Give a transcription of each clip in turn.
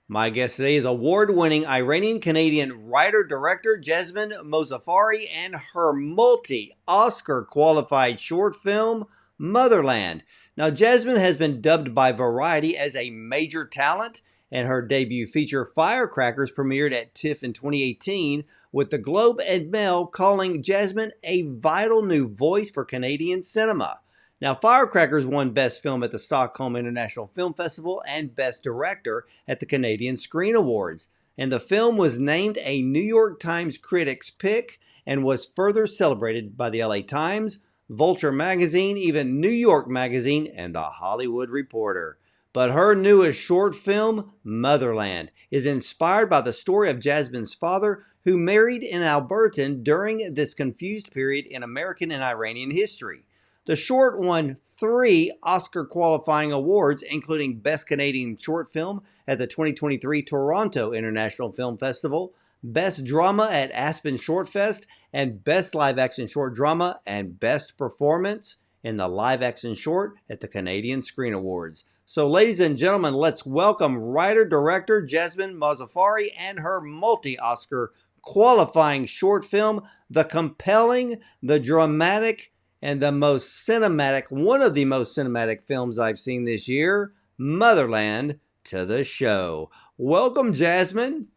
My guest today is award-winning Iranian-Canadian writer-director Jasmin Mozaffari and her multi-Oscar qualified short film, Motherland. Now, Jasmin has been dubbed by Variety as a major talent, and her debut feature, Firecrackers, premiered at TIFF in 2018, with the Globe and Mail calling Jasmin a vital new voice for Canadian cinema. Now, Firecrackers won Best Film at the Stockholm International Film Festival and Best Director at the Canadian Screen Awards. And the film was named a New York Times Critics' Pick and was further celebrated by the LA Times, Vulture Magazine, even New York Magazine, and The Hollywood Reporter. But her newest short film, Motherland, is inspired by the story of Jasmin's father, who married in Albertan during this confused period in American and Iranian history. The short won 3 Oscar qualifying awards, including Best Canadian Short Film at the 2023 Toronto International Film Festival, Best Drama at Aspen Short Fest, and Best Live Action Short Drama and Best Performance in the Live Action Short at the Canadian Screen Awards. So, ladies and gentlemen, let's welcome writer-director Jasmin Mozaffari and her multi-Oscar qualifying short film, the compelling, the dramatic, and the most cinematic, one of the most cinematic films I've seen this year, Motherland, to the show. Welcome, Jasmin.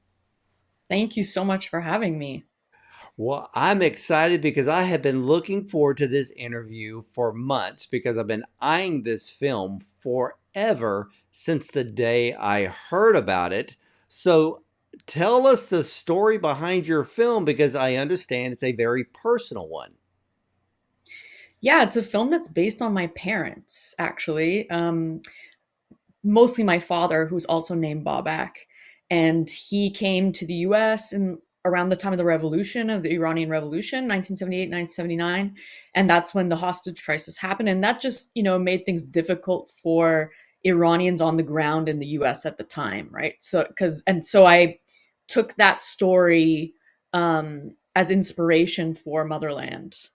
Thank you so much for having me. Well, I'm excited because I have been looking forward to this interview for months because I've been eyeing this film forever since the day I heard about it. So tell us the story behind your film because I understand it's a very personal one. Yeah, it's a film that's based on my parents, actually. Mostly my father, who's also named Babak. And he came to the US in around the time of the revolution, of the Iranian Revolution, 1978, 1979. And that's when the hostage crisis happened. And that just, made things difficult for Iranians on the ground in the US at the time, right? So I took that story as inspiration for Motherland.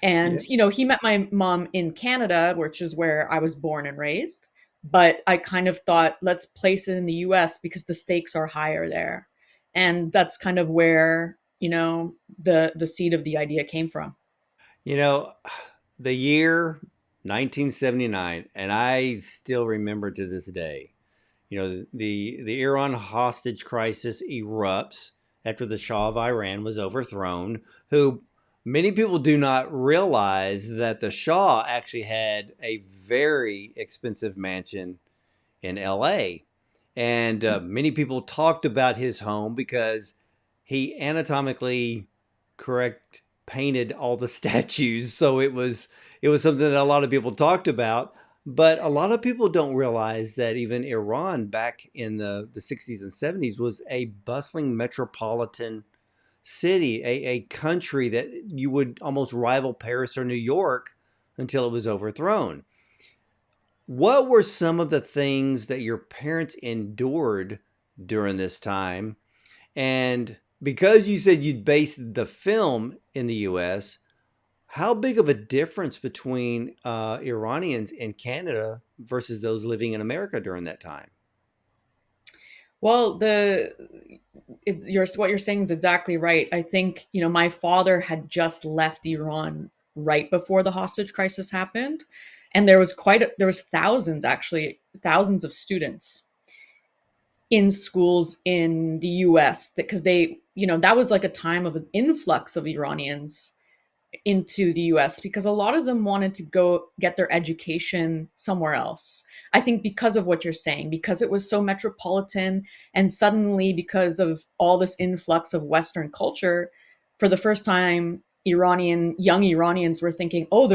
Yeah. And, he met my mom in Canada, which is where I was born and raised. But I kind of thought, let's place it in the US because the stakes are higher there. And that's kind of where, the seed of the idea came from. You know, the year 1979, and I still remember to this day, the Iran hostage crisis erupts after the Shah of Iran was overthrown, who many people do not realize that the Shah actually had a very expensive mansion in LA. And many people talked about his home because he anatomically correct painted all the statues. So it was something that a lot of people talked about. But a lot of people don't realize that even Iran back in the 60s and 70s was a bustling metropolitan city, a country that you would almost rival Paris or New York until it was overthrown. What were some of the things that your parents endured during this time? And because you said you'd based the film in the US, how big of a difference between Iranians in Canada versus those living in America during that time? Well, what you're saying is exactly right. I think, my father had just left Iran right before the hostage crisis happened. And there was thousands, actually, thousands of students in schools in the US because that was like a time of an influx of Iranians into the US because a lot of them wanted to go get their education somewhere else. I think because of what you're saying, because it was so metropolitan, and suddenly because of all this influx of Western culture, for the first time, young Iranians were thinking, oh,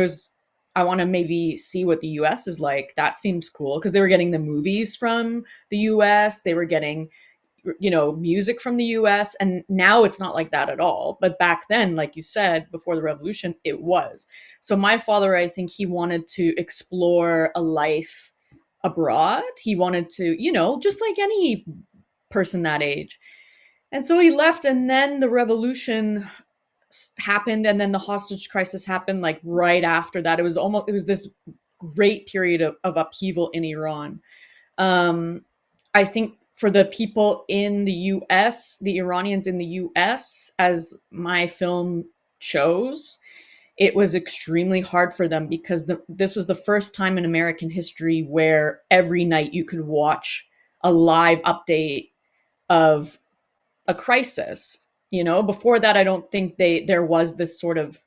I want to maybe see what the US is like. That seems cool because they were getting the movies from the US, they were getting music from the US. And now it's not like that at all. But back then, like you said, before the revolution, it was. So my father, I think he wanted to explore a life abroad. He wanted to, just like any person that age. And so he left, and then the revolution happened, and then the hostage crisis happened like right after that. It was this great period of upheaval in Iran. um, I think for the people in the US, the Iranians in the US, as my film shows, it was extremely hard for them because this was the first time in American history where every night you could watch a live update of a crisis. Before that, I don't think there was this sort of,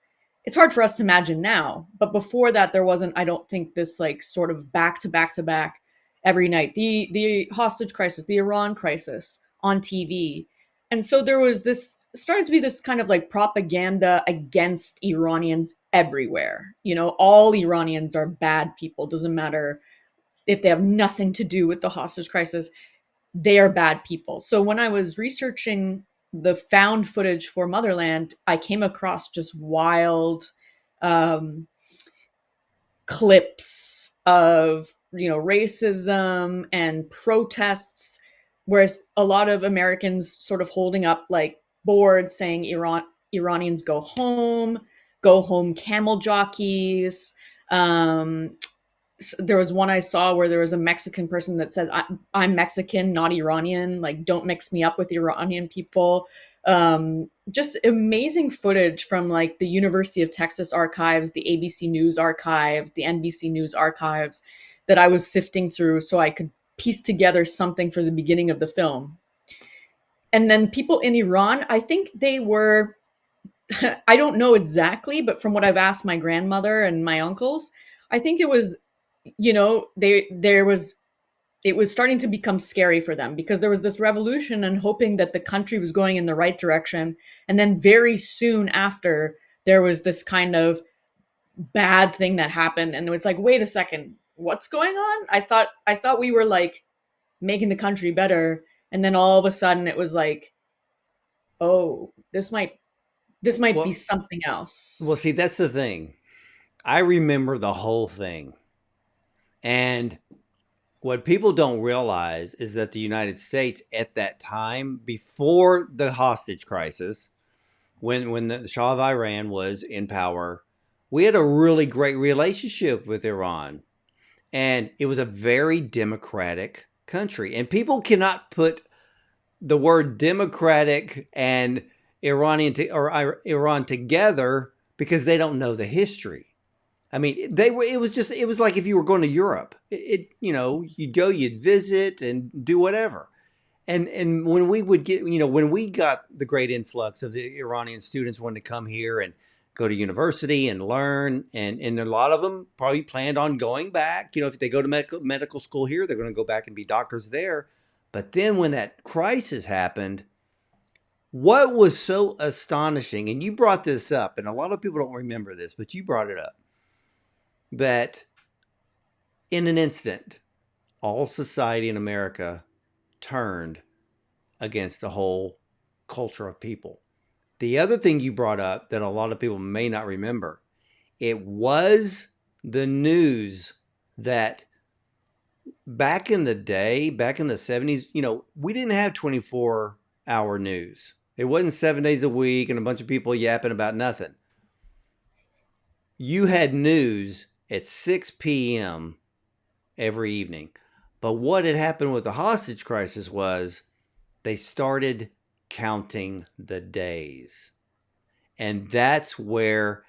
it's hard for us to imagine now, but before that there wasn't, I don't think, this like sort of back to back to back every night, the hostage crisis, the Iran crisis on TV. And so there was this, started to be this kind of like propaganda against Iranians everywhere. All Iranians are bad people, doesn't matter if they have nothing to do with the hostage crisis, they are bad people. So when I was researching the found footage for Motherland, I came across just wild um, clips of racism and protests, with a lot of Americans sort of holding up like boards saying Iranians go home camel jockeys. um, there was one I saw where there was a Mexican person that says, I'm Mexican, not Iranian. Like, don't mix me up with Iranian people. Just amazing footage from like the University of Texas archives, the ABC News archives, the NBC News archives that I was sifting through so I could piece together something for the beginning of the film. And then people in Iran, I think they were, I don't know exactly, but from what I've asked my grandmother and my uncles, I think it was, there was, it was starting to become scary for them because there was this revolution and hoping that the country was going in the right direction. And then very soon after, there was this kind of bad thing that happened. And it was like, wait a second, what's going on? I thought we were like making the country better. And then all of a sudden it was like, oh, this might be Well, something else. see, that's the thing. I remember the whole thing. And what people don't realize is that the United States at that time, before the hostage crisis, when the Shah of Iran was in power, we had a really great relationship with Iran. And it was a very democratic country. And people cannot put the word democratic and Iran together because they don't know the history. I mean, they were. It was like if you were going to Europe. You'd go, you'd visit, and do whatever. And when we would get, when we got the great influx of the Iranian students wanting to come here and go to university and learn, and a lot of them probably planned on going back. If they go to medical school here, they're going to go back and be doctors there. But then when that crisis happened, what was so astonishing, and you brought this up, and a lot of people don't remember this, but you brought it up, that in an instant, all society in America turned against the whole culture of people. The other thing you brought up that a lot of people may not remember, it was the news that back in the day, back in the 70s, we didn't have 24-hour news. It wasn't 7 days a week and a bunch of people yapping about nothing. You had news at 6 p.m. every evening. But what had happened with the hostage crisis was they started counting the days. And that's where,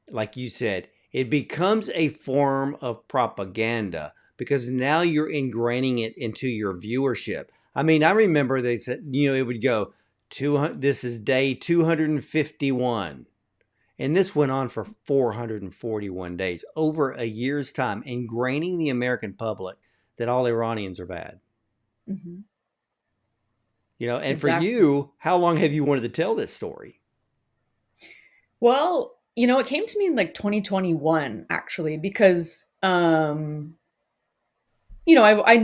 like you said, it becomes a form of propaganda because now you're ingraining it into your viewership. I mean, I remember they said, it would go, this is day 251. And this went on for 441 days, over a year's time, ingraining the American public that all Iranians are bad. Mm-hmm. And for Exactly. you, how long have you wanted to tell this story? Well, it came to me in like 2021 actually, because I'd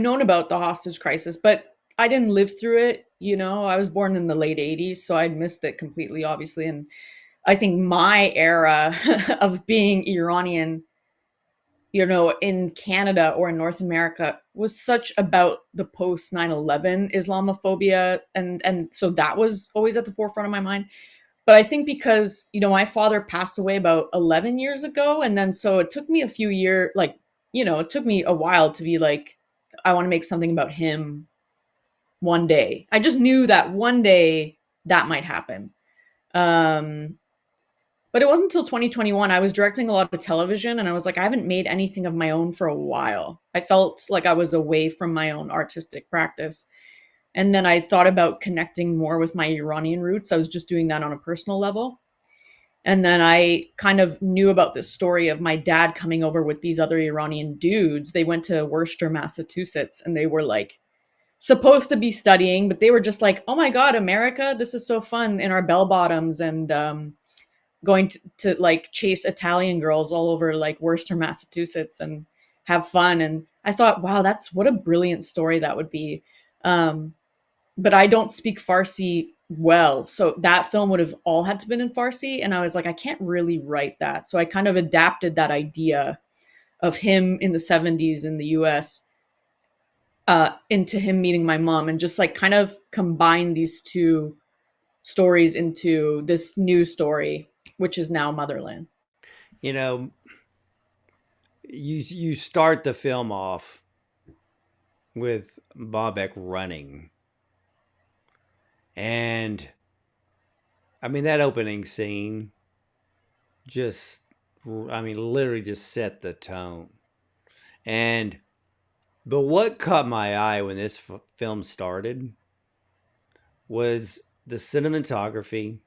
known about the hostage crisis, but I didn't live through it. I was born in the late 80s, so I'd missed it completely, obviously. And I think my era of being Iranian in Canada or in North America was such about the post 9/11 Islamophobia, and so that was always at the forefront of my mind. But I think because, my father passed away about 11 years ago, and then so it took me a few years, like, it took me a while to be like, I want to make something about him one day. I just knew that one day that might happen. Um, but it wasn't until 2021. I was directing a lot of television, and I was like, I haven't made anything of my own for a while. I felt like I was away from my own artistic practice. And then I thought about connecting more with my Iranian roots. I was just doing that on a personal level. And then I kind of knew about this story of my dad coming over with these other Iranian dudes. They went to Worcester, Massachusetts, and they were like supposed to be studying, but they were just like, oh my God, America, this is so fun in our bell bottoms, and going to like chase Italian girls all over like Worcester, Massachusetts and have fun. And I thought, wow, that's what a brilliant story that would be. Um, but I don't speak Farsi well. So that film would have all had to been in Farsi. And I was like, I can't really write that. So I kind of adapted that idea of him in the 70s in the US into him meeting my mom, and just like kind of combine these two stories into this new story, which is now Motherland. You know, you start the film off with Babak running, and I mean that opening scene just, I mean, literally just set the tone. And but what caught my eye when this film started was the cinematography,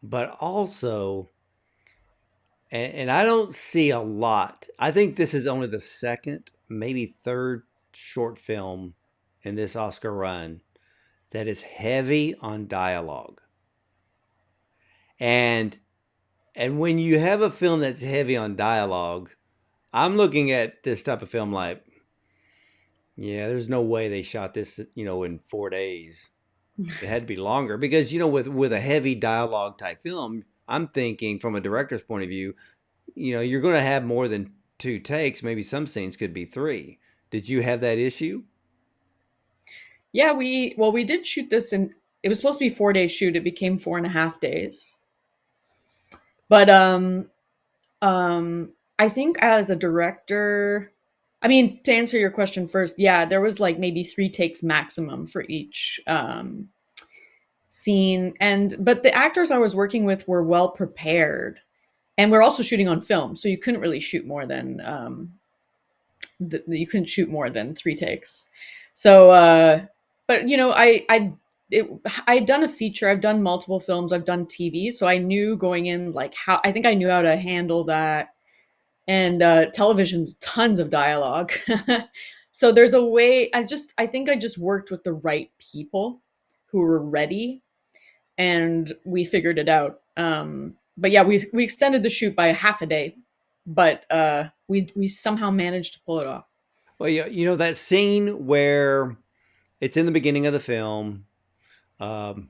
but also, and I don't see a lot. I think this is only the second, maybe third short film in this Oscar run that is heavy on dialogue. And when you have a film that's heavy on dialogue, I'm looking at this type of film like, yeah, there's no way they shot this, in 4 days. It had to be longer because, with a heavy dialogue type film, I'm thinking from a director's point of view, you're going to have more than two takes. Maybe some scenes could be three. Did you have that issue? Yeah, we did shoot this in. It was supposed to be 4 day shoot. It became 4.5 days. But I think as a director, I mean, to answer your question first, yeah, there was like maybe 3 takes maximum for each scene, and but the actors I was working with were well prepared, and we're also shooting on film, so you couldn't really shoot more than you couldn't shoot more than 3 takes. So, but I'd done a feature, I've done multiple films, I've done TV, so I knew going in like how I think I knew how to handle that. And television's tons of dialogue. So there's a way. I think I just worked with the right people who were ready, and we figured it out. But yeah, we extended the shoot by a half a day, but we somehow managed to pull it off. Well, yeah, that scene where it's in the beginning of the film. Um,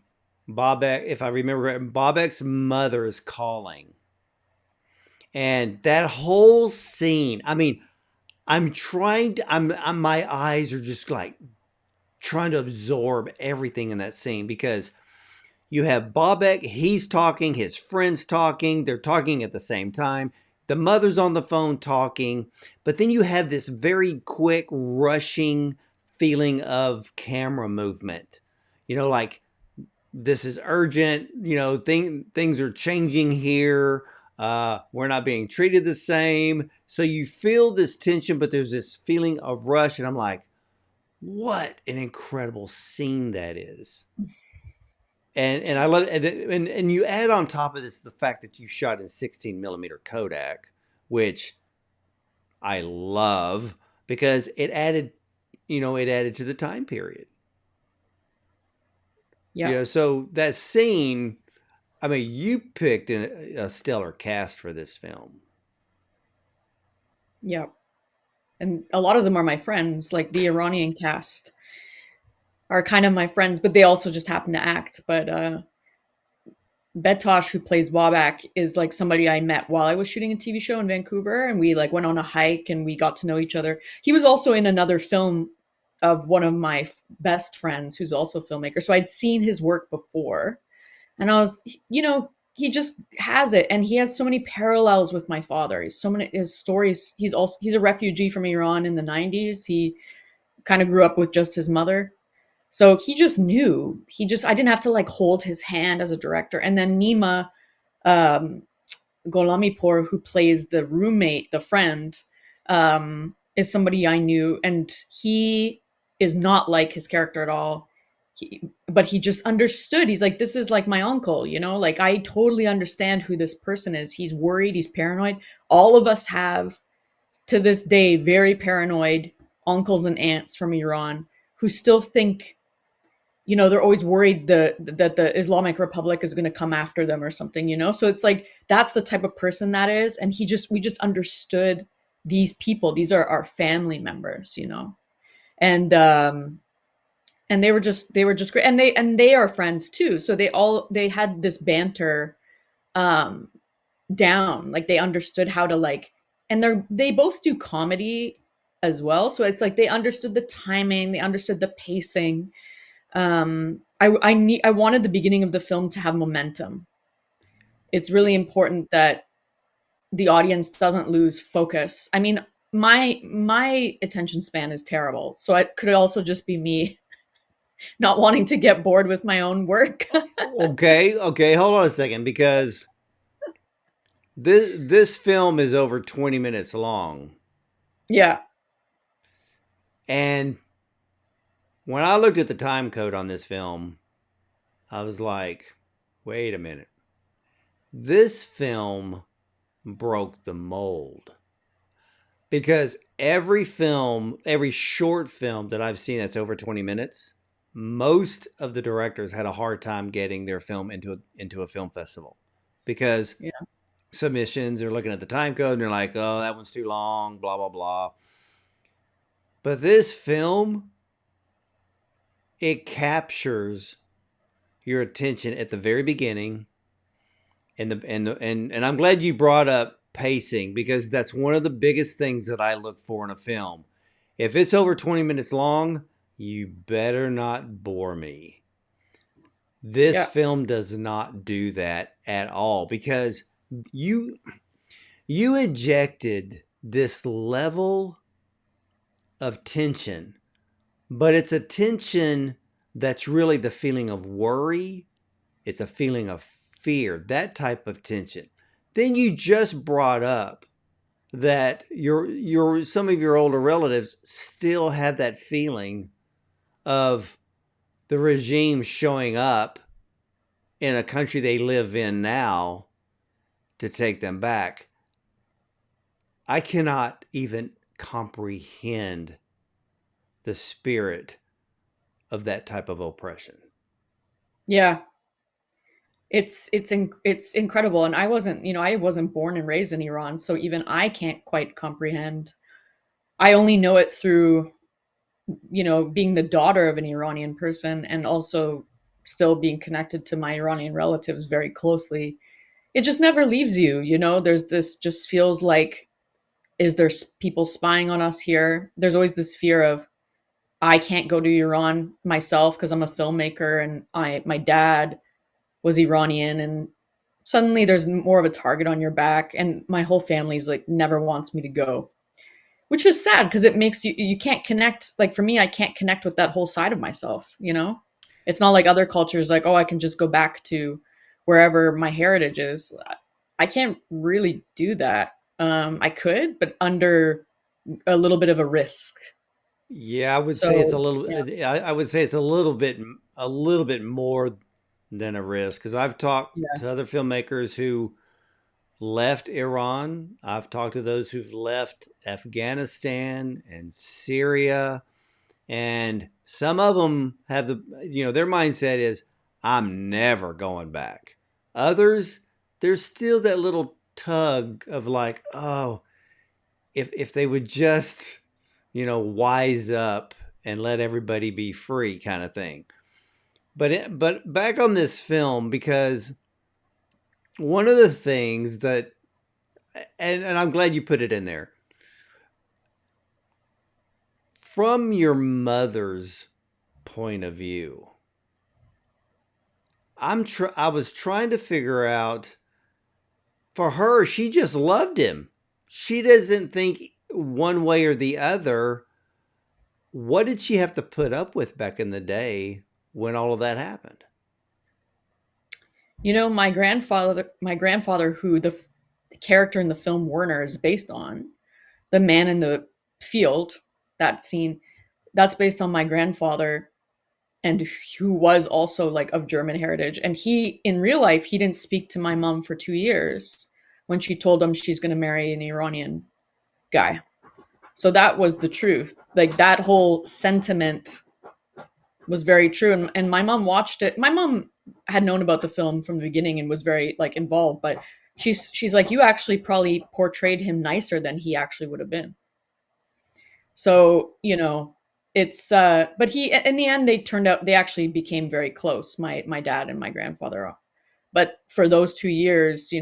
Bobek, if I remember right, Bobek's mother is calling. And that whole scene, I mean, my eyes are just like trying to absorb everything in that scene because you have Bobek, he's talking, his friend's talking, they're talking at the same time. The mother's on the phone talking, but then you have this very quick, rushing feeling of camera movement. Like this is urgent. Things are changing here. We're not being treated the same. So you feel this tension, but there's this feeling of rush. And I'm like, what an incredible scene that is. And I love it. And you add on top of this the fact that you shot in 16 millimeter Kodak, which I love because it added to the time period. Yeah, So that scene, I mean, you picked a stellar cast for this film. yeah, and a lot of them are my friends. Like the Iranian cast are kind of my friends, but they also just happen to act. But Betosh, who plays Babak, is like somebody I met while I was shooting a TV show in Vancouver, and we like went on a hike and we got to know each other. He was also in another film of one of my best friends, who's also a filmmaker. So I'd seen his work before, and I was, he just has it, and he has so many parallels with my father. He's so many his stories. He's a refugee from Iran in the '90s. He kind of grew up with just his mother. So he just knew. I didn't have to like hold his hand as a director. And then Nima um, Golamipur, who plays the roommate, the friend, is somebody I knew, and he is not like his character at all. But he just understood. He's like, this is like my uncle, like I totally understand who this person is. He's worried, he's paranoid. All of us have, to this day, very paranoid uncles and aunts from Iran who still think, they're always worried that the Islamic Republic is going to come after them or something, So it's like, that's the type of person that is. And we just understood these people. These are our family members, and, they were just great. And they are friends too. So they had this banter, um, down, like they understood how to like, and they both do comedy as well. So it's like, they understood the timing, they understood the pacing. I wanted the beginning of the film to have momentum. It's really important that the audience doesn't lose focus. I mean, my attention span is terrible, so it could also just be me not wanting to get bored with my own work. Okay, hold on a second, because this film is over 20 minutes long. Yeah. And when I looked at the time code on this film, I was like, wait a minute. This film broke the mold. Because every short film that I've seen that's over 20 minutes, most of the directors had a hard time getting their film into a film festival, because Yeah. submissions are looking at the time code and they're like, oh, that one's too long, blah, blah, blah. But this film, it captures your attention at the very beginning. And I'm glad you brought up pacing, because that's one of the biggest things that I look for in a film. If it's over 20 minutes long, you better not bore me. This Yeah. film does not do that at all, because you injected this level of tension, but it's a tension that's really the feeling of worry. It's a feeling of fear, that type of tension. Then you just brought up that your some of your older relatives still have that feeling of the regime showing up in a country they live in now to take them back. I cannot even comprehend the spirit of that type of oppression. Yeah. It's incredible, and I wasn't born and raised in Iran, so even I can't quite comprehend. I only know it through, being the daughter of an Iranian person, and also still being connected to my Iranian relatives very closely. It just never leaves you, there's this, just feels like, is there people spying on us here? There's always this fear of, I can't go to Iran myself because I'm a filmmaker, and my dad was Iranian, and suddenly there's more of a target on your back, and my whole family's like never wants me to go, which is sad because it makes you can't connect. Like for me, I can't connect with that whole side of myself. It's not like other cultures, like, oh, I can just go back to wherever my heritage is. I can't really do that. I could, but under a little bit of a risk. Yeah, I would say it's a So little. yeah. I would say it's a little bit more than a risk, because I've talked Yeah. to other filmmakers who left Iran. I've talked to those who've left Afghanistan and Syria, and some of them have their mindset is, I'm never going back. Others, there's still that little tug of like, oh, if they would just, wise up and let everybody be free, kind of thing. But back on this film, because one of the things that, and I'm glad you put it in there, from your mother's point of view, I was trying to figure out, for her, she just loved him. She doesn't think one way or the other. What did she have to put up with back in the day when all of that happened? My grandfather, who the character in the film Werner is based on, the man in the field, that scene, that's based on my grandfather, and who was also like of German heritage. And he, in real life, he didn't speak to my mom for 2 years when she told him she's going to marry an Iranian guy. So that was the truth. Like that whole sentiment was very true. And my mom watched it. My mom had known about the film from the beginning and was very like involved, but she's like, you actually probably portrayed him nicer than he actually would have been. So, it's but he in the end they actually became very close, my dad and my grandfather. But for those 2 years,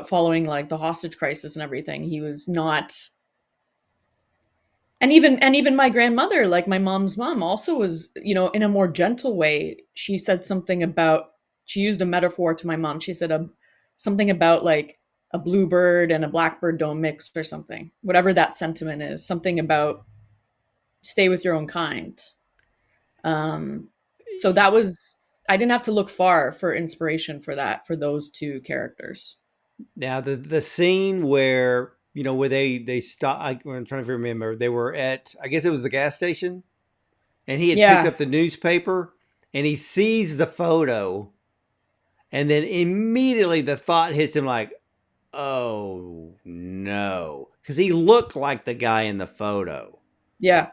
following like the hostage crisis and everything, he was not. And even my grandmother, like my mom's mom, also was, in a more gentle way. She said something about, she used a metaphor to my mom. She said something about like a bluebird and a blackbird don't mix or something, whatever that sentiment is, something about stay with your own kind. Um, so that was, I didn't have to look far for inspiration for that, for those two characters. Now the scene where where they stop. I'm trying to remember. They were at, I guess it was the gas station, and he had picked Yeah. up the newspaper, and he sees the photo, and then immediately the thought hits him like, oh no, because he looked like the guy in the photo. Yeah.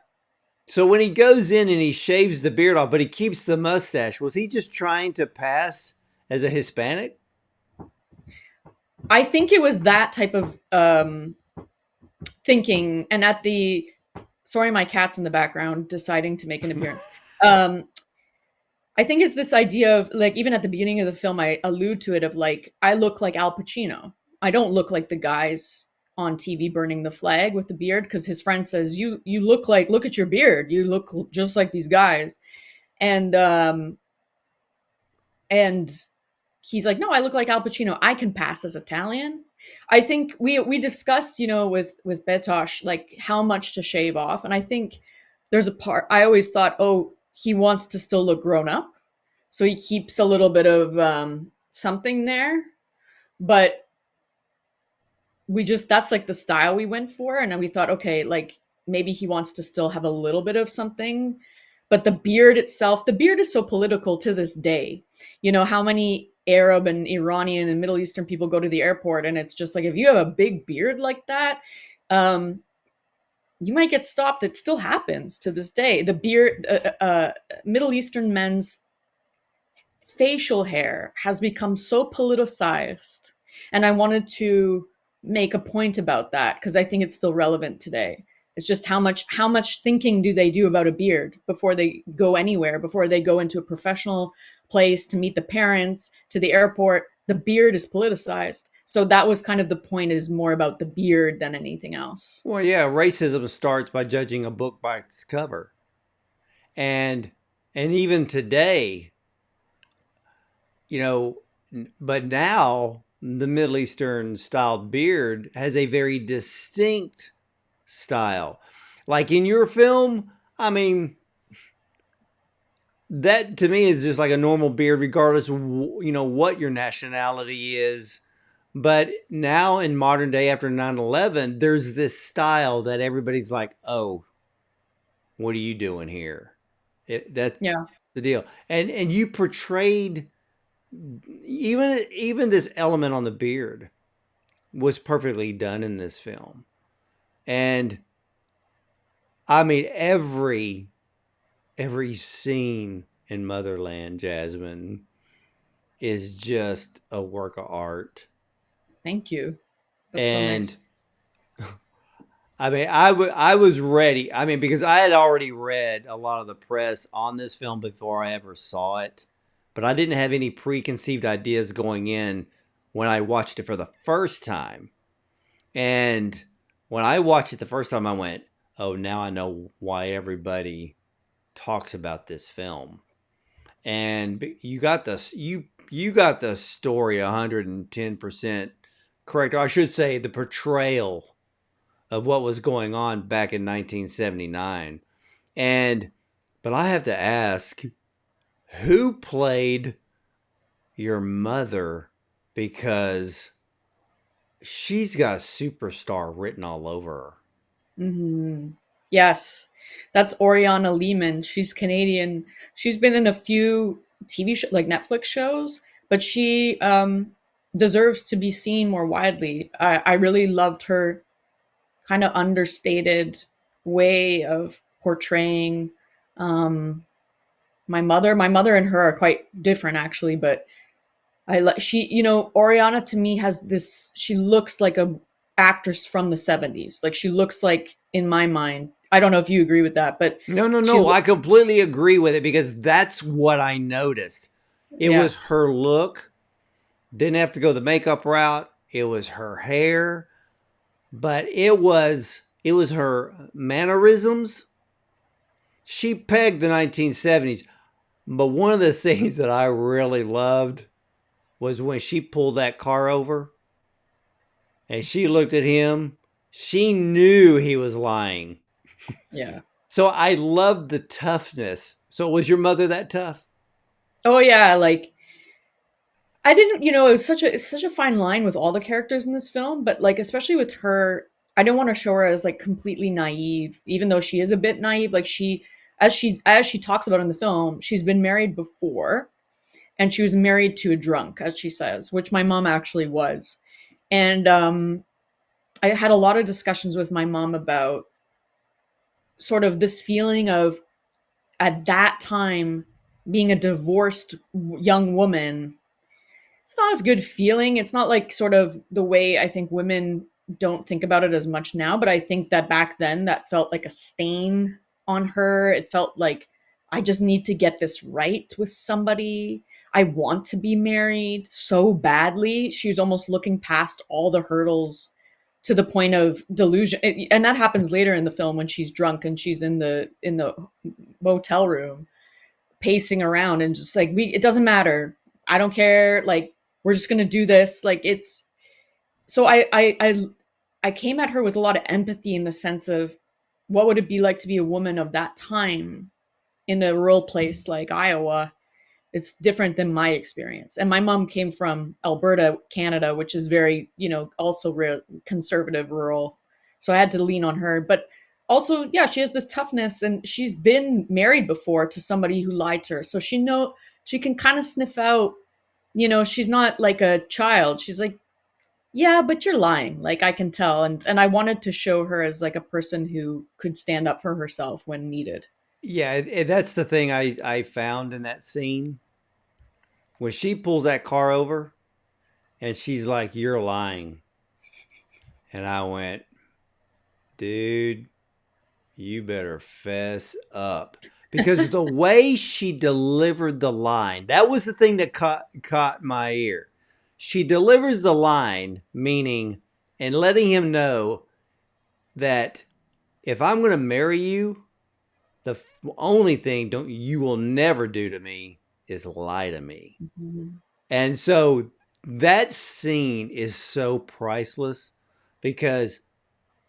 So when he goes in and he shaves the beard off, but he keeps the mustache, was he just trying to pass as a Hispanic? I think it was that type of thinking. And sorry, my cat's in the background deciding to make an appearance. Um, I think it's this idea of like, even at the beginning of the film, I allude to it of like, I look like Al Pacino. I don't look like the guys on TV burning the flag with the beard, because his friend says, you look at your beard. You look just like these guys. And and he's like, no, I look like Al Pacino. I can pass as Italian. I think we discussed, with Betosh, like how much to shave off. And I think there's a part, I always thought, oh, he wants to still look grown up. So he keeps a little bit of something there. But that's like the style we went for. And then we thought, okay, like maybe he wants to still have a little bit of something. But the beard itself, the beard is so political to this day. How many Arab and Iranian and Middle Eastern people go to the airport, and it's just like, if you have a big beard like that, um, you might get stopped. It still happens to this day. The beard, Middle Eastern men's facial hair has become so politicized. And I wanted to make a point about that because I think it's still relevant today. It's just how much thinking do they do about a beard before they go anywhere, before they go into a professional place, to meet the parents, to the airport. The beard is politicized. So that was kind of the point, is more about the beard than anything else. Well, yeah, racism starts by judging a book by its cover. And even today, you know, but now the Middle Eastern styled beard has a very distinct style. Like in your film, I mean, that to me is just like a normal beard, regardless of what your nationality is. But now in modern day, after 9/11, there's this style that everybody's like, "Oh, what are you doing here?" That's Yeah. the deal. And you portrayed even this element on the beard was perfectly done in this film. And I mean, every scene in Motherland, Jasmine, is just a work of art. Thank you. That's so And nice. I mean, I was ready. I mean, because I had already read a lot of the press on this film before I ever saw it. but I didn't have any preconceived ideas going in when I watched it for the first time. And when I watched it the first time, I went, "Oh, now I know why everybody talks about this film." And you got the story 110% correct. Or I should say the portrayal of what was going on back in 1979. And but I have to ask, who played your mother, because she's got superstar written all over her. Hmm. Yes, that's Oriana Lehman. She's Canadian. She's been in a few TV like Netflix shows, but she deserves to be seen more widely. I really loved her kind of understated way of portraying um, my mother. My mother and her are quite different, actually, but I like she, Oriana to me has this. She looks like a actress from the 70s. Like she looks like, in my mind. I don't know if you agree with that, but No, no, she, no. I completely agree with it because that's what I noticed. It yeah, was her look. Didn't have to go the makeup route. It was her hair, but it was her mannerisms. She pegged the 1970s. But one of the scenes that I really loved was when she pulled that car over and she looked at him. She knew he was lying. yeah. So I loved the toughness. So was your mother that tough? Oh yeah, like I didn't, it was such a fine line with all the characters in this film, but like especially with her, I didn't want to show her as like completely naive, even though she is a bit naive. Like as she talks about in the film, she's been married before, and she was married to a drunk, as she says, which my mom actually was. And I had a lot of discussions with my mom about sort of this feeling of, at that time, being a divorced young woman. It's not a good feeling. It's not like sort of the way I think women don't think about it as much now, but I think that back then that felt like a stain on her. It felt like, I just need to get this right with somebody. I want to be married so badly. She was almost looking past all the hurdles to the point of delusion. And that happens later in the film when she's drunk and she's in the motel room pacing around and just like, it doesn't matter. I don't care. Like, we're just gonna do this. Like, it's so I came at her with a lot of empathy, in the sense of, what would it be like to be a woman of that time in a rural place like Iowa. It's different than my experience. And my mom came from Alberta, Canada, which is very, also conservative, rural. So I had to lean on her. But also, yeah, she has this toughness, and she's been married before to somebody who lied to her. So she can kind of sniff out, she's not like a child. She's like, yeah, but you're lying. Like, I can tell. And I wanted to show her as like a person who could stand up for herself when needed. Yeah, that's the thing I found in that scene. When she pulls that car over and she's like, "You're lying." And I went, "Dude, you better fess up." Because the way she delivered the line, that was the thing that caught my ear. She delivers the line, meaning, and letting him know that if I'm going to marry you, the only thing don't you will never do to me is lie to me. Mhm. And so that scene is so priceless because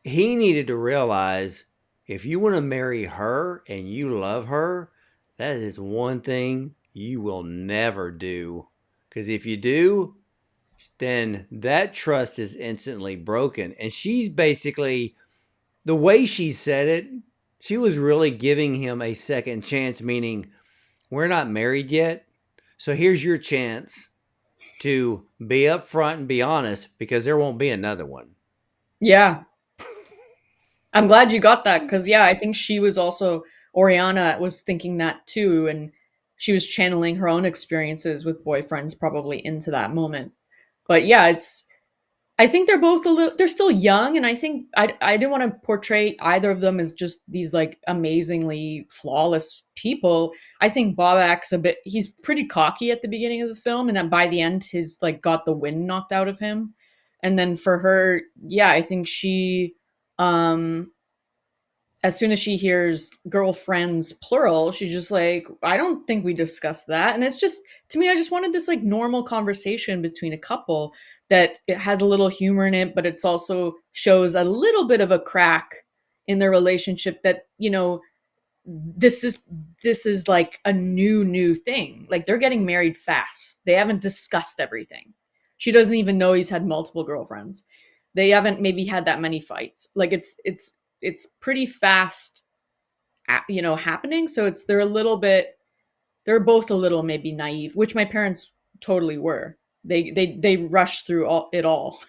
he needed to realize, if you want to marry her and you love her, that is one thing you will never do. Because if you do, then that trust is instantly broken. And she's basically, the way she said it, she was really giving him a second chance, meaning, we're not married yet. So here's your chance to be upfront and be honest, because there won't be another one. Yeah. I'm glad you got that, because yeah, I think she was also, Oriana was thinking that too, and she was channeling her own experiences with boyfriends probably into that moment. But yeah, it's I think they're both a little, they're still young, and I think I didn't want to portray either of them as just these like amazingly flawless people. I think Babak's a bit, he's pretty cocky at the beginning of the film, and then by the end his like got the wind knocked out of him. And then for her, yeah, I think she um as soon as she hears girlfriends plural, she's just like, I don't think we discussed that. And it's just, to me, I just wanted this like normal conversation between a couple that it has a little humor in it, but it's also shows a little bit of a crack in their relationship that, this is like a new thing. Like they're getting married fast. They haven't discussed everything. She doesn't even know he's had multiple girlfriends. They haven't maybe had that many fights. Like it's pretty fast, happening. So it's they're both a little maybe naive, which my parents totally were. They rushed through it all.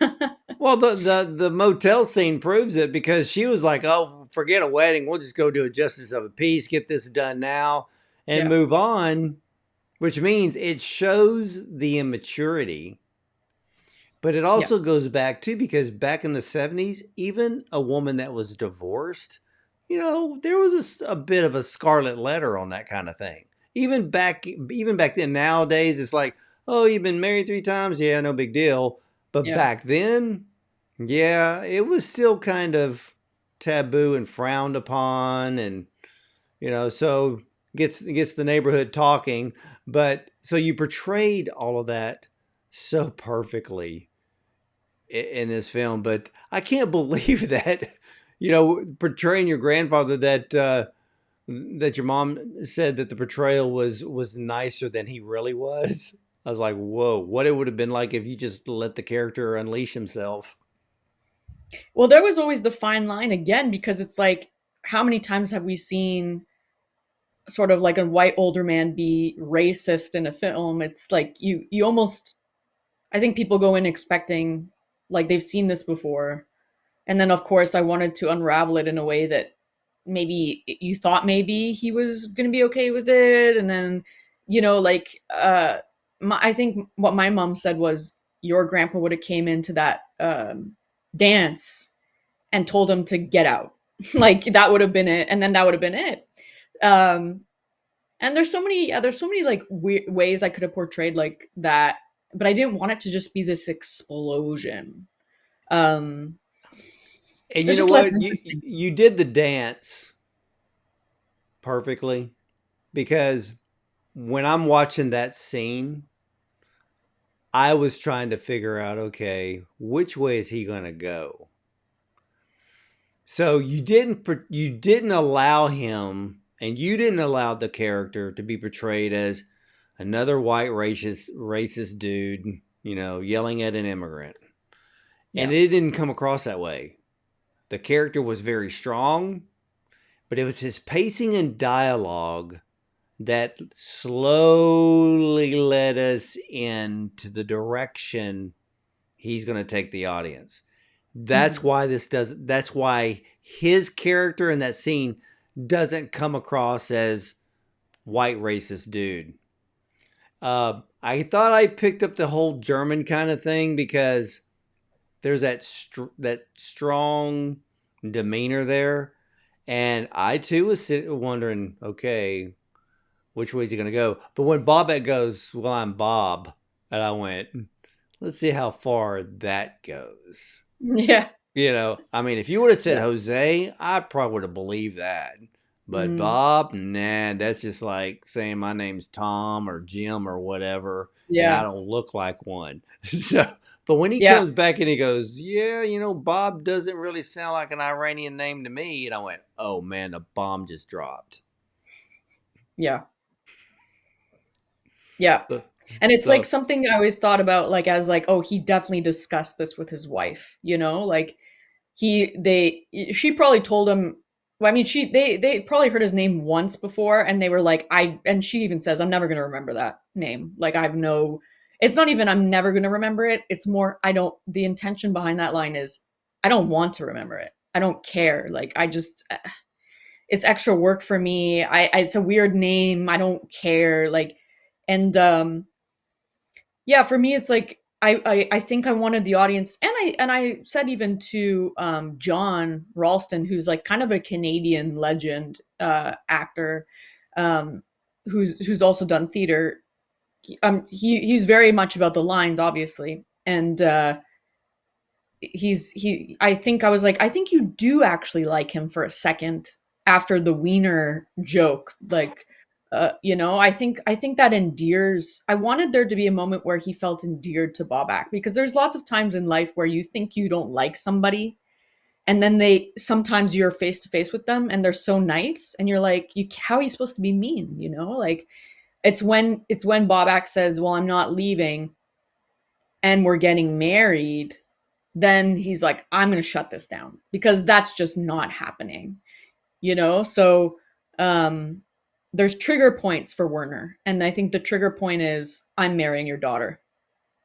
Well, the motel scene proves it because she was like, "Oh, forget a wedding. We'll just go do a justice of the peace, get this done now, and Yeah, move on." Which means it shows the immaturity, but it yeah, also goes back to because back in the 70s, even a woman that was divorced, there was a bit of a scarlet letter on that kind of thing. Even back then, nowadays it's like, oh, you've been married 3 times, yeah, no big deal. But yeah, back then, yeah, it was still kind of taboo and frowned upon, and so gets the neighborhood talking. But so you portrayed all of that so perfectly in this film. But I can't believe that portraying your grandfather, that your mom said that the portrayal was nicer than he really was. I was like, whoa, what it would have been like if you just let the character unleash himself. well, there was always the fine line again, because it's like, how many times have we seen sort of like a white older man be racist in a film? It's like you almost, I think people go in expecting like they've seen this before. And then of course I wanted to unravel it in a way that maybe you thought maybe he was going to be okay with it. And then, like I think what my mom said was, your grandpa would have came into that dance and told him to get out. Like that would have been it, and then that would have been it. um and there's so many like ways I could have portrayed like that, but I didn't want it to just be this explosion. um And you it's know just less what? You interesting. you did the dance perfectly because when I'm watching that scene, I was trying to figure out, okay, which way is he going to go? So you didn't allow him, and you didn't allow the character to be portrayed as another white racist dude, yelling at an immigrant. And Yeah. it didn't come across that way. The character was very strong, but it was his pacing and dialogue that slowly led us into the direction he's going to take the audience. Hmm. That's why his character in that scene doesn't come across as white racist dude. I thought I picked up the whole German kind of thing because there's that strong demeanor there, and I too was wondering, okay, which way is he going to go? But when Bobette goes, well, I'm Bob, and I went, let's see how far that goes. Yeah. I mean, if you would have said Yeah. Jose, I probably would have believed that. But Mm, Bob, nah, that's just like saying my name's Tom or Jim or whatever, and I yeah. don't look like one. So, but when he Yeah. comes back and he goes, yeah, Bob doesn't really sound like an Iranian name to me, and I went, oh man, the bomb just dropped. Yeah. Yeah. So, And it's like so something I always thought about, like, as like, oh, he definitely discussed this with his wife, like she probably told him. Well, I mean, they probably heard his name once before, and they were like, and she even says, I'm never going to remember that name. Like, it's not even I'm never going to remember it. It's more, I don't, the intention behind that line is, I don't want to remember it. I don't care. Like, it's extra work for me. It's a weird name. I don't care. Like, and yeah, for me, it's like, I think I wanted the audience, and I said even to John Ralston, who's like kind of a Canadian legend actor, um, who's also done theater. He's very much about the lines, obviously, and he. I think I was like, I think you do actually like him for a second after the wiener joke, like. I think that endears. I wanted there to be a moment where he felt endeared to Babak, because there's lots of times in life where you think you don't like somebody, and then sometimes you're face to face with them and they're so nice, and you're like, how are you supposed to be mean? Like it's when Babak says, "Well, I'm not leaving," and we're getting married. Then he's like, "I'm going to shut this down," because that's just not happening. So um there's trigger points for Werner, and I think the trigger point is, I'm marrying your daughter,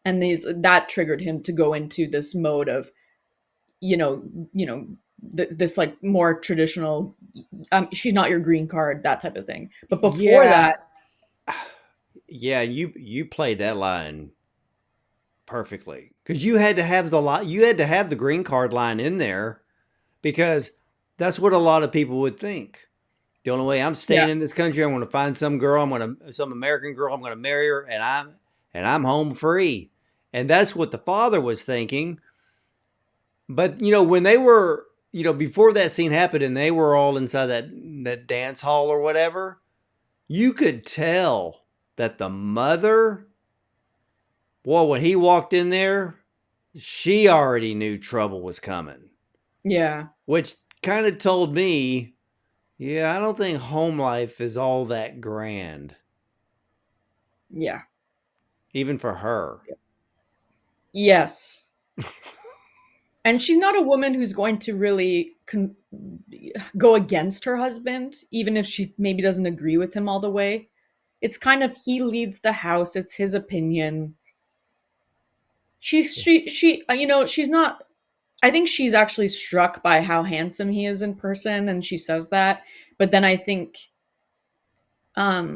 and that triggered him to go into this mode of, you know this like more traditional, she's not your green card, that type of thing. But before Yeah, that, yeah, you played that line perfectly because you had to have you had to have the green card line in there because that's what a lot of people would think. The only way I'm yeah, staying in this country, I'm going to find some girl, some American girl, I'm going to marry her, and I'm home free, and that's what the father was thinking. But when they were, before that scene happened, and they were all inside that dance hall or whatever, you could tell that the mother, boy, when he walked in there, she already knew trouble was coming, yeah, which kind of told me, yeah, I don't think home life is all that grand, yeah, even for her. yes. And she's not a woman who's going to really go against her husband, even if she maybe doesn't agree with him all the way. It's kind of, he leads the house, it's his opinion. She's not. I think she's actually struck by how handsome he is in person, and she says that. But then I think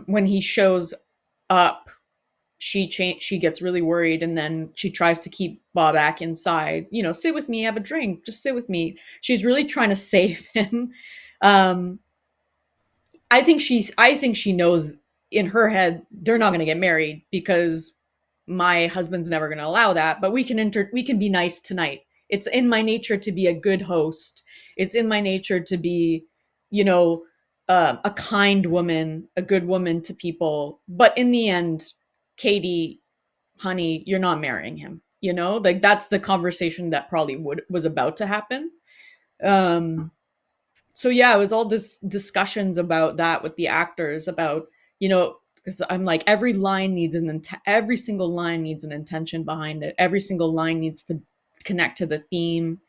when he shows up, she gets really worried, and then she tries to keep Babak inside. Sit with me, have a drink, just sit with me. She's really trying to save him. Um, I think she knows in her head they're not going to get married because my husband's never going to allow that, but we can be nice tonight. It's in my nature to be a good host. It's in my nature to be, you know, a kind woman, a good woman to people. But in the end, Katie, honey, you're not marrying him. Like that's the conversation that probably was about to happen. Um, so yeah, it was all this discussions about that with the actors about, because I'm like, every single line needs an intention behind it. Every single line needs to connect to the theme.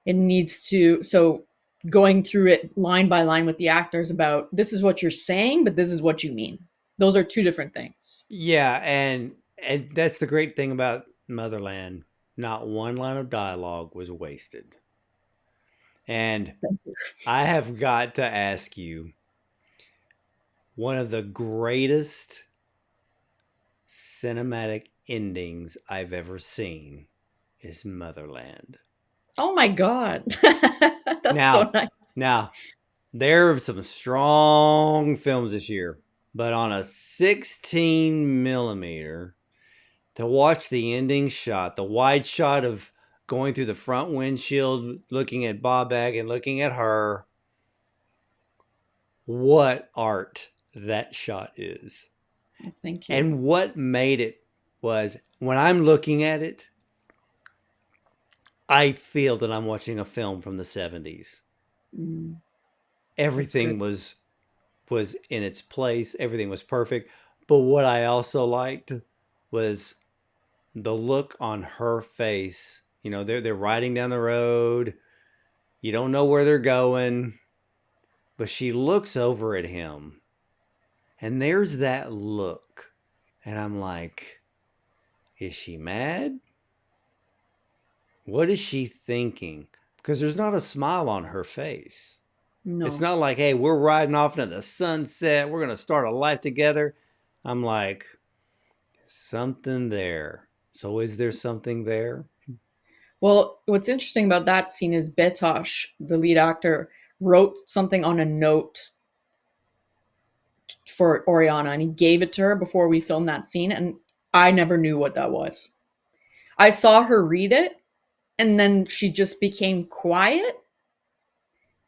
It needs to, so going through it line by line with the actors about, this is what you're saying, but this is what you mean. Those are two different things. Yeah, and that's the great thing about Motherland. Not one line of dialogue was wasted. And I have got to ask you, one of the greatest cinematic endings I've ever seen is Motherland. Oh my God. That's so Now, nice. now there are some strong films this year, but on a 16 millimeter, to watch the ending shot, the wide shot of going through the front windshield, looking at Babak and looking at her, what art that shot is. Well, thank you. And what made it was when I'm looking at it, I feel that I'm watching a film from the 70s. Mm, that's good. Everything was in its place, everything was perfect. But what I also liked was the look on her face. They're riding down the road. You don't know where they're going, but she looks over at him, and there's that look. And I'm like, is she mad? What is she thinking? Because there's not a smile on her face. It's No. not like, hey, we're riding off into the sunset. We're going to start a life together. I'm like, something there. So is there something there? Well, what's interesting about that scene is Betosh, the lead actor, wrote something on a note for Oriana and he gave it to her before we filmed that scene. And I never knew what that was. I saw her read it and then she just became quiet.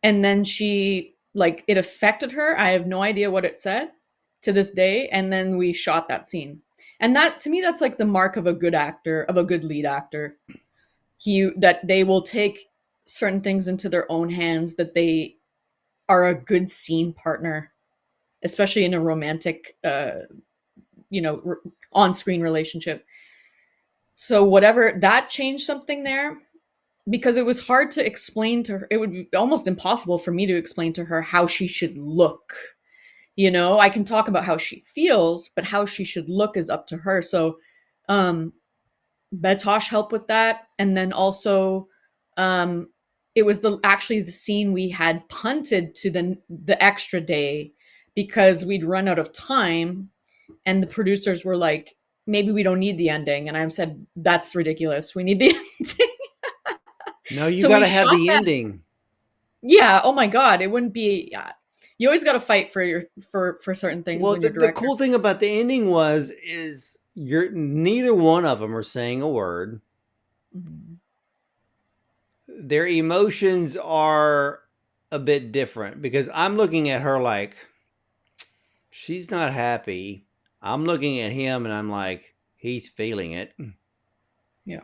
And then she, like, it affected her. I have no idea what it said to this day. And then we shot that scene. And that, to me, that's like the mark of a good actor, of a good lead actor. That they will take certain things into their own hands, that they are a good scene partner, especially in a romantic, on-screen relationship. So whatever, that changed something there because it was hard to explain to her. It would be almost impossible for me to explain to her how she should look. I can talk about how she feels, but how she should look is up to her. So um Betosh helped with that. And then also um it was actually the scene we had punted to the extra day because we'd run out of time, and the producers were like, maybe we don't need the ending. And I said, that's ridiculous. We need the ending. No, you So got we to have shot the that. ending. Yeah. Oh my God. It wouldn't be. Yeah. You always got to fight for for certain things Well, when you're the director. cool thing about the ending is you're neither one of them are saying a word. Mhm. Their emotions are a bit different because I'm looking at her like she's not happy. I'm looking at him and I'm like he's feeling it. Yeah.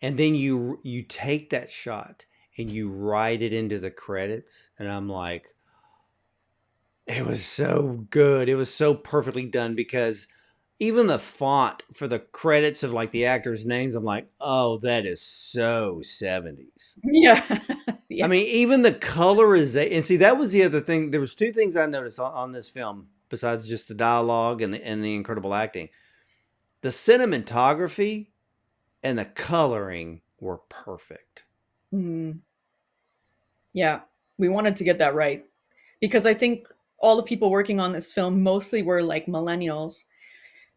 And then you take that shot and you write it into the credits and I'm like it was so good. It was so perfectly done because even the font for the credits of like the actors' names, I'm like, oh, that is so 70s. Yeah. I Yeah. mean, even the colorization. And see, that was the other thing. There was two things I noticed on this film besides just the dialogue and the incredible acting. The cinematography and the coloring were perfect. Mhm. Yeah. We wanted to get that right because I think all the people working on this film mostly were like millennials.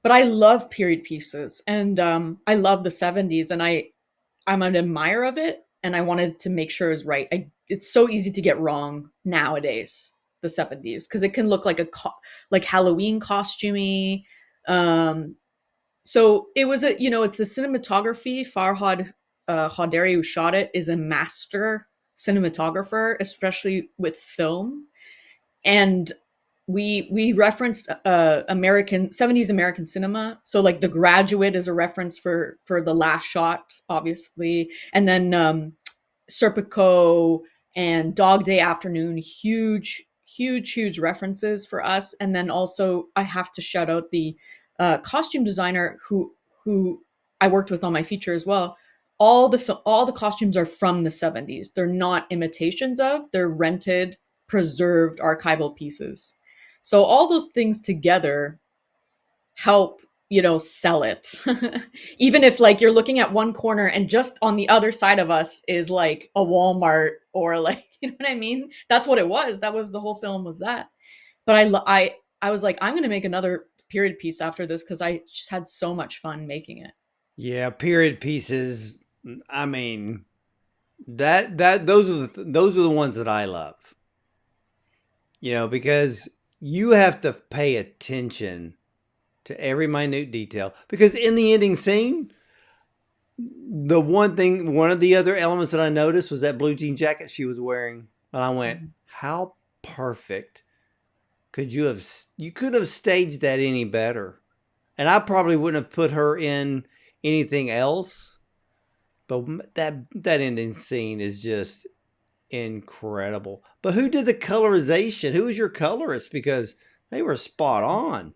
But I love period pieces and I love the 70s, and I'm an admirer of it, and I wanted to make sure it was right. It's so easy to get wrong nowadays, the 70s, because it can look like like Halloween costumey. Um, so it was it's the cinematography. Farhad Khauderi, who shot it, is a master cinematographer, especially with film. And we referenced American 70s American cinema. So like The Graduate is a reference for The Last Shot, obviously, and then Serpico and Dog Day Afternoon, huge references for us. And then also I have to shout out the costume designer who I worked with on my feature as well. All the costumes are from the 70s. They're not imitations of, they're rented, preserved archival pieces. So all those things together help sell it. Even if like you're looking at one corner and just on the other side of us is like a Walmart, or like you know what I mean. That's what it was. That was the whole film, was that. But I was like, I'm gonna make another period piece after this because I just had so much fun making it. Yeah, period pieces. I mean, those are the ones that I love. Because you have to pay attention to every minute detail. Because in the ending scene, one of the other elements that I noticed was that blue jean jacket she was wearing, and I went, Mhm. "How perfect could you have? You could have staged that any better." And I probably wouldn't have put her in anything else. But that ending scene is just incredible. But who did the colorization? Who was your colorist? Because they were spot on.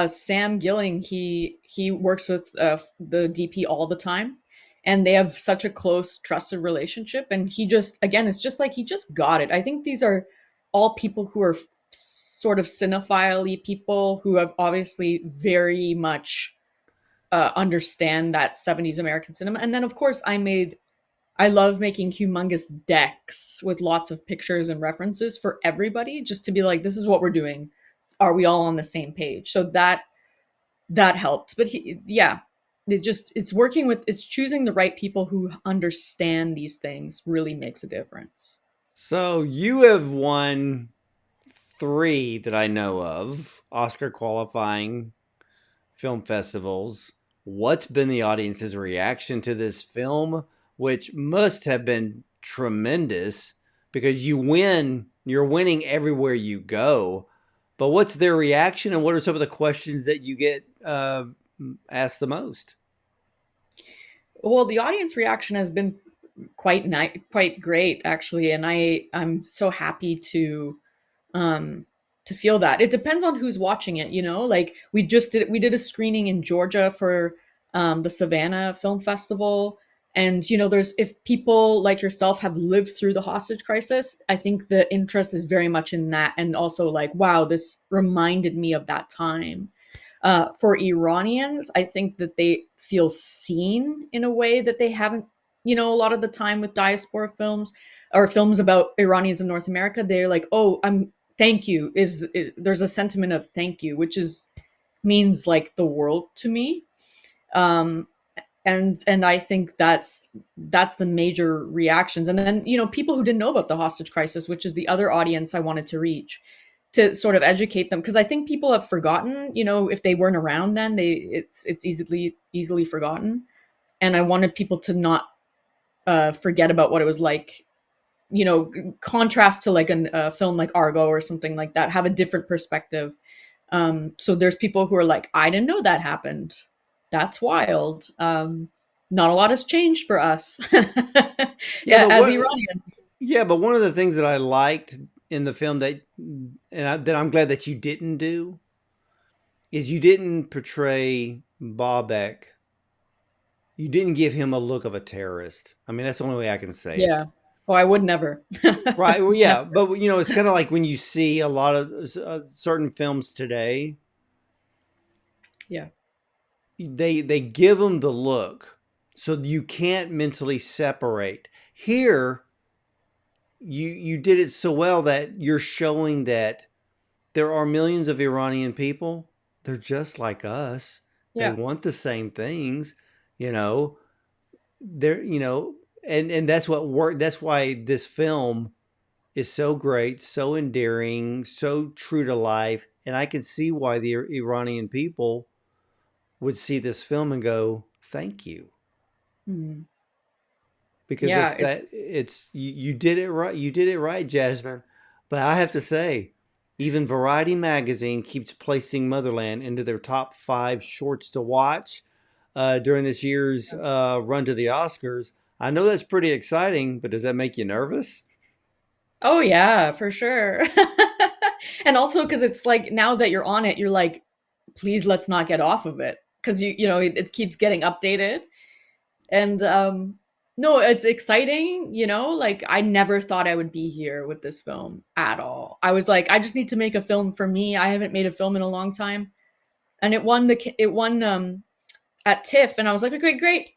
Sam Gilling, he works with the DP all the time, and they have such a close, trusted relationship. And he just, again, it's just like he just got it. I think these are all people who are sort of cinephile people who have obviously very much understand that 70s American cinema. And then, of course, I love making humongous decks with lots of pictures and references for everybody, just to be like, this is what we're doing. Are we all on the same page? So that helped. But yeah, it's working with, it's choosing the right people who understand these things really makes a difference. So you have won three that I know of Oscar qualifying film festivals. What's been the audience's reaction to this film, which must have been tremendous because you're winning everywhere you go. But what's their reaction, and what are some of the questions that you get asked the most? Well, the audience reaction has been quite great actually, and I'm so happy um to feel that. It depends on who's watching it, you know? Like we did a screening in Georgia for the Savannah Film Festival, and you know, there's, if people like yourself have lived through the hostage crisis, I think the interest is very much in that, and also like, wow, this reminded me of that time. For Iranians, I think that they feel seen in a way that they haven't, you know, a lot of the time with diaspora films or films about Iranians in North America. They're like, oh, I'm thank you. There's a sentiment of thank you, which is means like the world to me. Um, and I think that's the major reactions. And then, you know, people who didn't know about the hostage crisis, which is the other audience I wanted to reach, to sort of educate them, because I think people have forgotten, you know, if they weren't around then, it's easily forgotten. And I wanted people to not forget about what it was like, you know, contrast to like a film like Argo or something like that, have a different perspective. So there's people who are like, I didn't know that happened. That's wild. Not a lot has changed for us. Yeah, but As what? Iranians. Yeah, but one of the things that I liked in the film that I'm glad that you didn't do is you didn't portray Babak. You didn't give him a look of a terrorist. I mean, that's the only way I can say Yeah. it. Oh, I would never. Right. Well, Never. yeah, but you know, it's kind of like when you see a lot of certain films today, Yeah. they give them the look, so you can't mentally separate. Here, you did it so well that you're showing that there are millions of Iranian people. They're just like us. They Yeah. want the same things, you know. They're, you know, and that's what worked. That's why this film is so great, so endearing, so true to life. And I can see why the Iranian people would see this film and go, "Thank you," Mhm. because Yeah. you did it right. You did it right, Jasmine. But I have to say, even Variety magazine keeps placing Motherland into their top 5 shorts to watch during this year's run to the Oscars. I know that's pretty exciting, but does that make you nervous? Oh yeah, for sure. And also because it's like now that you're on it, you're like, please let's not get off of it. Because you know, it keeps getting updated. And no, it's exciting, you know, like I never thought I would be here with this film at all. I was like, I just need to make a film for me. I haven't made a film in a long time. And it won at TIFF, and I was like, okay, great.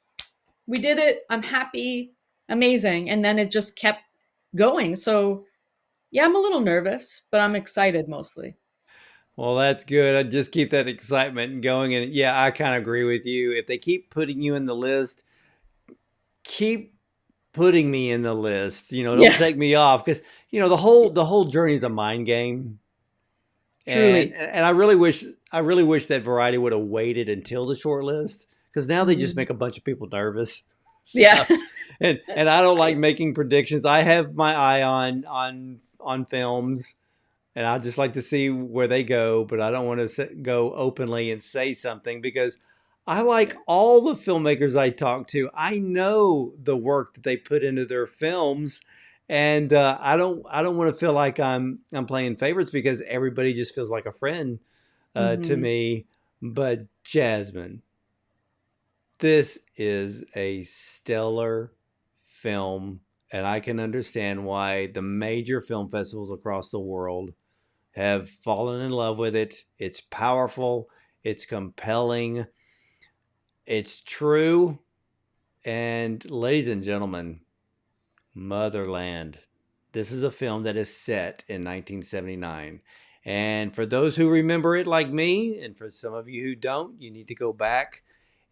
We did it. I'm happy. Amazing. And then it just kept going. So yeah, I'm a little nervous, but I'm excited mostly. Well, that's good. I just keep that excitement going. And yeah, I kind of agree with you. If they keep putting you in the list, keep putting me in the list. You know, don't Yeah, take me off because you know the whole journey is a mind game. And truly. and I really wish that Variety would have waited until the short list because now they just Mhm. make a bunch of people nervous. Yeah. So and I don't like making predictions. I have my eye on films and I just like to see where they go, but I don't want to go openly and say something because I like all the filmmakers I talk to. I know the work that they put into their films, and I don't want to feel like I'm playing favorites because everybody just feels like a friend to Hmm. me. But Jasmine, this is a stellar film, and I can understand why the major film festivals across the world have fallen in love with it. It's powerful, it's compelling, it's true. And ladies and gentlemen, Motherland. This is a film that is set in 1979. And for those who remember it like me, and for some of you who don't, you need to go back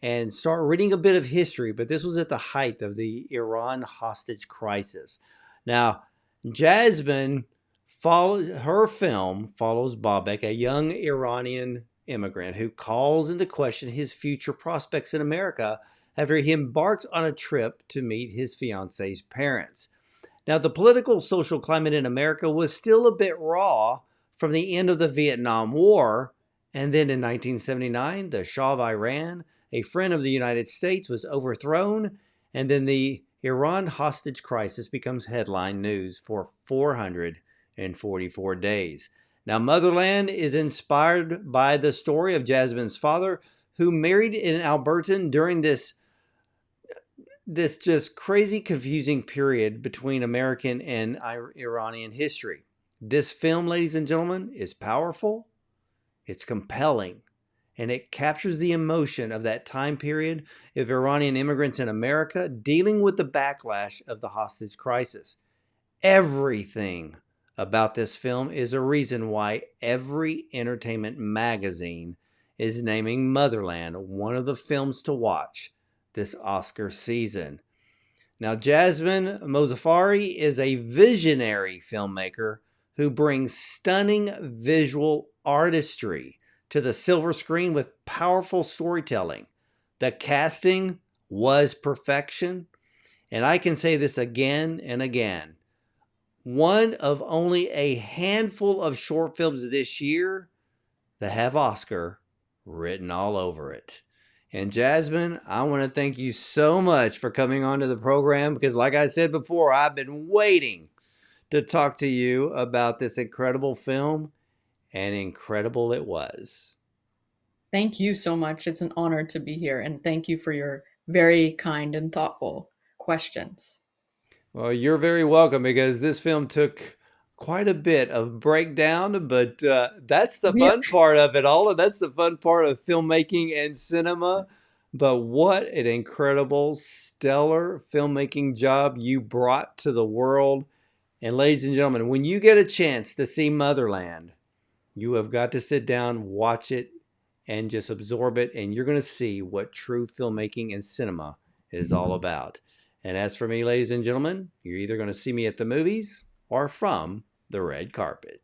and start reading a bit of history, but this was at the height of the Iran hostage crisis. Now, Jasmin, her film follows Babak, a young Iranian immigrant who calls into question his future prospects in America after he embarks on a trip to meet his fiance's parents. Now, the political social climate in America was still a bit raw from the end of the Vietnam War, and then in 1979, the Shah of Iran, a friend of the United States, was overthrown, and then the Iran hostage crisis becomes headline news for 444 days. Now, Motherland is inspired by the story of Jasmin's father, who married in Albertan during this just crazy, confusing period between American and Iranian history. This film, ladies and gentlemen, is powerful, it's compelling, and it captures the emotion of that time period of Iranian immigrants in America dealing with the backlash of the hostage crisis. Everything about this film is a reason why every entertainment magazine is naming Motherland one of the films to watch this Oscar season. Now, Jasmin Mozaffari is a visionary filmmaker who brings stunning visual artistry to the silver screen with powerful storytelling. The casting was perfection, and I can say this again and again. One of only a handful of short films this year that have Oscar written all over it. And Jasmin, I want to thank you so much for coming onto the program because, like I said before, I've been waiting to talk to you about this incredible film, and incredible it was. Thank you so much. It's an honor to be here, and thank you for your very kind and thoughtful questions. Well, you're very welcome because this film took quite a bit of breakdown, but that's the Yeah. fun part of it all. And that's the fun part of filmmaking and cinema. But what an incredible, stellar filmmaking job you brought to the world. And ladies and gentlemen, when you get a chance to see Motherland, you have got to sit down, watch it, and just absorb it. And you're going to see what true filmmaking and cinema is all about. And as for me, ladies and gentlemen, you're either going to see me at the movies or from the red carpet.